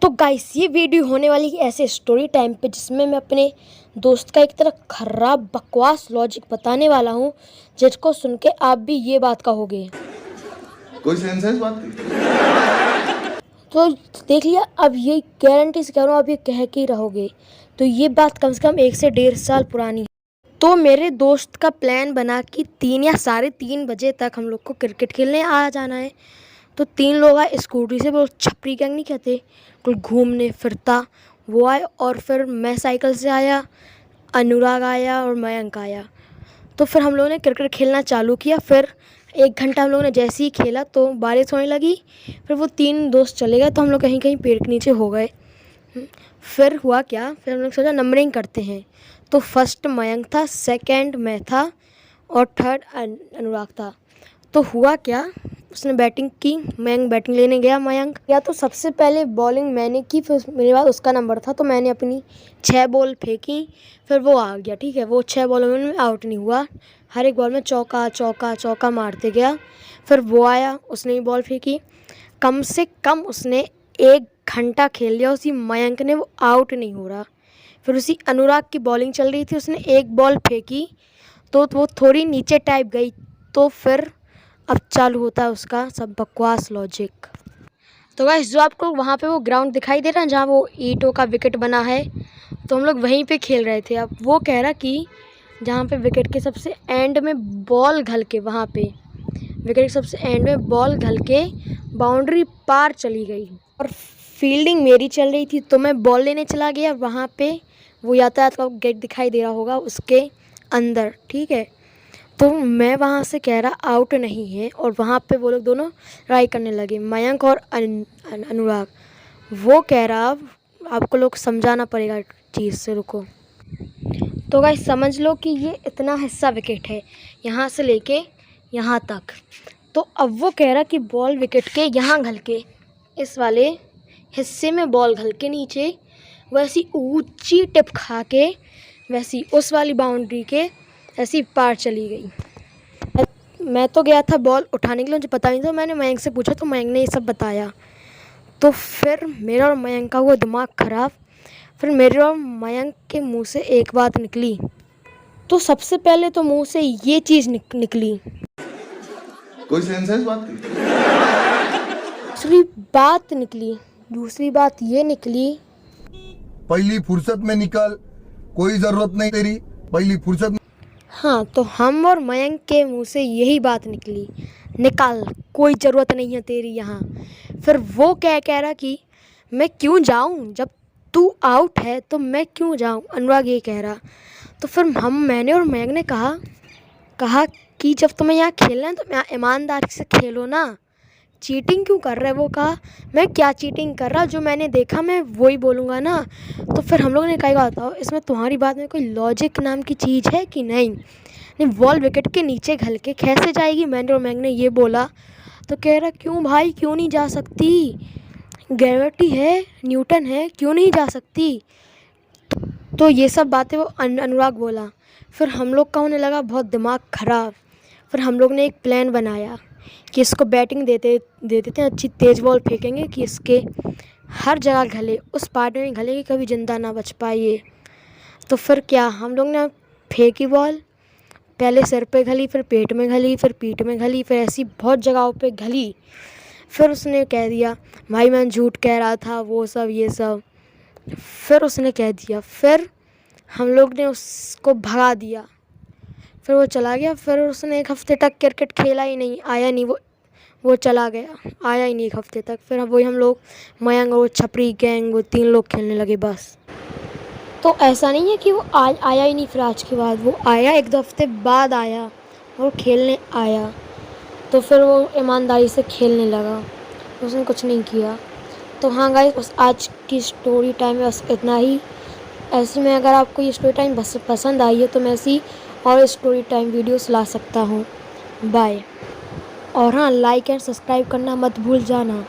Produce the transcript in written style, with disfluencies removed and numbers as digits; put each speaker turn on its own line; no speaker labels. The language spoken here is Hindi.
तो गाइस ये वीडियो होने वाली है ऐसे स्टोरी टाइम पे जिसमें मैं अपने दोस्त का एक तरह खराब बकवास लॉजिक बताने वाला हूँ जिसको सुन के आप भी ये बात कहोगे।
कोई सेंस है इस बात की?
तो देख लिया, अब ये गारंटी से कह रहा हूँ, आप ये कह के ही रहोगे। तो ये बात कम से कम 1 से 1.5 साल पुरानी है। तो मेरे दोस्त का प्लान बना कि 3 या 3:30 बजे तक हम लोग को क्रिकेट खेलने आ जाना है। तो 3 लोग आए स्कूटी से, वो छपरी गैंग नहीं कहते, कोई घूमने फिरता, वो आए। और फिर मैं साइकिल से आया, अनुराग आया और मयंक आया। तो फिर हम लोगों ने क्रिकेट खेलना चालू किया। फिर 1 घंटा हम लोगों ने जैसे ही खेला तो बारिश होने लगी। फिर वो 3 दोस्त चले गए, तो हम लोग कहीं कहीं पेड़ के नीचे हो गए। फिर हुआ क्या, फिर हम लोग सोचा नंबरिंग करते हैं। तो फर्स्ट मयंक था, सेकंड मैं था और थर्ड अनुराग था। तो हुआ क्या, उसने बैटिंग की, मयंक बैटिंग लेने गया। मयंक या तो सबसे पहले बॉलिंग मैंने की, फिर मेरे बाद उसका नंबर था, तो मैंने अपनी 6 बॉल फेंकी। फिर वो आ गया, ठीक है, वो 6 बॉलों में आउट नहीं हुआ, हर एक बॉल में चौका चौका चौका मारते गया। फिर वो आया, उसने भी बॉल फेंकी। कम से कम उसने 1 घंटा खेल लिया, उसी मयंक ने, वो आउट नहीं हो रहा। फिर उसी अनुराग की बॉलिंग चल रही थी, उसने 1 बॉल फेंकी तो वो थोड़ी नीचे टाइप गई। तो फिर अब चालू होता है उसका सब बकवास लॉजिक। तो गाइस जो आपको वहाँ पे वो ग्राउंड दिखाई दे रहा है जहाँ वो ईंटों का विकेट बना है, तो हम लोग वहीं पे खेल रहे थे। अब वो कह रहा कि जहाँ पे विकेट के सबसे एंड में बॉल घल के, वहाँ पे विकेट के सबसे एंड में बॉल घल के बाउंड्री पार चली गई और फील्डिंग मेरी चल रही थी। तो मैं बॉल लेने चला गया वहाँ पे, वो यातायात का गेट दिखाई दे रहा होगा उसके अंदर, ठीक है। तो मैं वहाँ से कह रहा आउट नहीं है, और वहाँ पे वो लोग दोनों ट्राई करने लगे, मयंक और अनुराग। वो कह रहा आपको लोग समझाना पड़ेगा चीज़ से, रुको। तो गाइस समझ लो कि ये इतना हिस्सा विकेट है, यहाँ से लेके यहाँ तक। तो अब वो कह रहा कि बॉल विकेट के यहाँ घल के, इस वाले हिस्से में बॉल घल के नीचे वैसी ऊंची टिप खा के वैसी उस वाली बाउंड्री के ऐसी पार चली गई। मैं तो गया था बॉल उठाने के लिए, मुझे पता नहीं था। मैंने मयंक से पूछा तो मयंक ने ये सब बताया। तो फिर मेरा और मयंक का हुआ दिमाग ख़राब। फिर मेरे और मयंक के मुंह से एक बात निकली। तो सबसे पहले तो मुंह से ये चीज़ निकली।
कोई सेंस है इस बात की?
दूसरी बात ये निकली,
पहली फुर्सत में निकल, कोई ज़रूरत नहीं तेरी, पहली फुर्सत में।
हाँ, तो हम और मयंक के मुंह से यही बात निकली, निकाल, कोई ज़रूरत नहीं है तेरी यहाँ। फिर वो क्या कह रहा कि मैं क्यों जाऊँ, जब तू आउट है तो मैं क्यों जाऊँ, अनुराग ये कह रहा। तो फिर मैंने और मयंक ने कहा कि जब तुम्हें यहाँ खेलना है तो यहाँ ईमानदारी से खेलो ना, चीटिंग क्यों कर रहा है। वो कहा मैं क्या चीटिंग कर रहा, जो मैंने देखा मैं वही बोलूँगा ना। तो फिर हम लोग ने कहा बताओ इसमें तुम्हारी बात में कोई लॉजिक नाम की चीज़ है कि नहीं बॉल विकेट के नीचे घल के कैसे जाएगी। मैंने और मैंग ने ये बोला। तो कह रहा क्यों भाई, क्यों नहीं जा सकती, ग्रेविटी है, न्यूटन है, क्यों नहीं जा सकती। तो ये सब बातें वो अनुराग बोला। फिर हम लोग का होने लगा बहुत दिमाग ख़राब। फिर हम लोग ने एक प्लान बनाया कि इसको बैटिंग दे देते हैं, अच्छी तेज़ बॉल फेंकेंगे कि इसके हर जगह घले, उस पार्ट में घले कि कभी ज़िंदा ना बच पाए ये। तो फिर क्या, हम लोग ने फेंकी बॉल, पहले सिर पे घली, फिर पेट में घली, फिर पीठ में घली, फिर ऐसी बहुत जगहों पे घली। फिर उसने कह दिया भाई मैं झूठ कह रहा था, वो सब ये सब। फिर उसने कह दिया, फिर हम लोग ने उसको भगा दिया। फिर वो चला गया। फिर उसने 1 हफ़्ते तक क्रिकेट खेला ही नहीं, आया नहीं, वो चला गया, आया ही नहीं 1 हफ़्ते तक। फिर वही हम लोग मयंक और छपरी गैंग, वो 3 लोग खेलने लगे बस। तो ऐसा नहीं है कि वो आया ही नहीं। फिर आज के बाद वो आया, 1-2 हफ़्ते बाद आया और खेलने आया। तो फिर वो ईमानदारी से खेलने लगा, उसने कुछ नहीं किया। तो हाँ गाइस, बस आज की स्टोरी टाइम में बस इतना ही। ऐसे में अगर आपको ये स्टोरी टाइम बस पसंद आई है तो मैं ऐसी और स्टोरी टाइम वीडियोस ला सकता हूँ। बाय। और हाँ, लाइक एंड सब्सक्राइब करना मत भूल जाना।